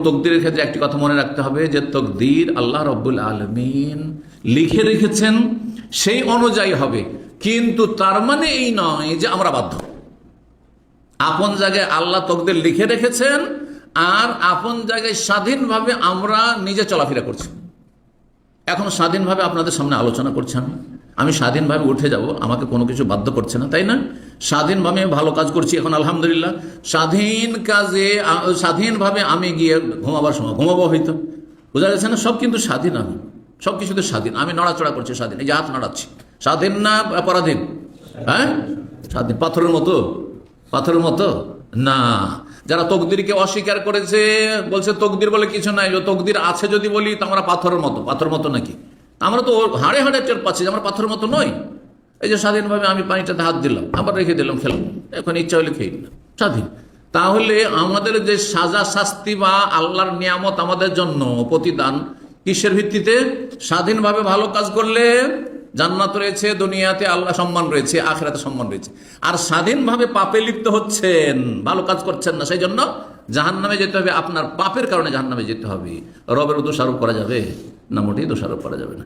তকদিরের ক্ষেত্রে একটি কথা মনে রাখতে হবে যে তকদির আল্লাহ রাব্বুল আলামিন লিখে রেখেছেন, সেই অনুযায়ী হবে। কিন্তু তার মানে এই নয় যে আমরা বাধ্য। আপন জায়গায় আল্লাহ তকদির লিখে রেখেছেন, আর আপন জায়গায় স্বাধীনভাবে আমরা নিজে চলাফেরা করছি। এখন স্বাধীনভাবে আপনাদের সামনে আলোচনা করছি, আমি স্বাধীনভাবে উঠে যাব, আমাকে কোনো কিছু বাধ্য করছে না, তাই না? স্বাধীনভাবে ভালো কাজ করছি এখন আলহামদুলিল্লাহ। স্বাধীন কাজে স্বাধীনভাবে আমি গিয়ে ঘুমাবার সময় ঘুমাবো হয়তো, বোঝা যাচ্ছে না? সব কিন্তু স্বাধীন, আমি সব কিছুতে স্বাধীন। আমি নড়াচড়া করছি স্বাধীন, এই যে হাত নাড়াচ্ছি, স্বাধীন না পরাধীন? হ্যাঁ, স্বাধীন। পাথরের মতো? পাথরের মতো না। যারা তকদিরকে অস্বীকার করেছে, বলছে তকদির বলে কিছু নাই, তকদির আছে যদি বলি তো আমরা পাথরের মতো। পাথরের মতো নাকি? আমরা তো হাড়ে হাড়ে টের পাচ্ছি যে আমরা পাথরের মতো নই। এই যে স্বাধীনভাবে আমি পানিটাতে হাত দিলাম, আবার রেখে দিলাম, খেলাম, এখন ইচ্ছা হলে খেয়ে নিলাম, স্বাধীন। তাহলে আমাদের যে সাজা শাস্তি বা আল্লাহর নিয়ামত আমাদের জন্য প্রতিদান কিসের ভিত্তিতে? স্বাধীনভাবে ভালো কাজ করলে জান্নাত রয়েছে, দুনিয়াতে আল্লাহ সম্মান রয়েছে, আখিরাতে সম্মান রয়েছে। আর স্বাধীনভাবে পাপে লিপ্ত হচ্ছেন, ভালো কাজ করছেন না, সেই জন্য জাহান্নামে যেতে হবে। আপনার পাপের কারণে জাহান্নামে যেতে হবে। রবের দোষারোপ করা যাবে না? মোটেই দোষারোপ করা যাবে না।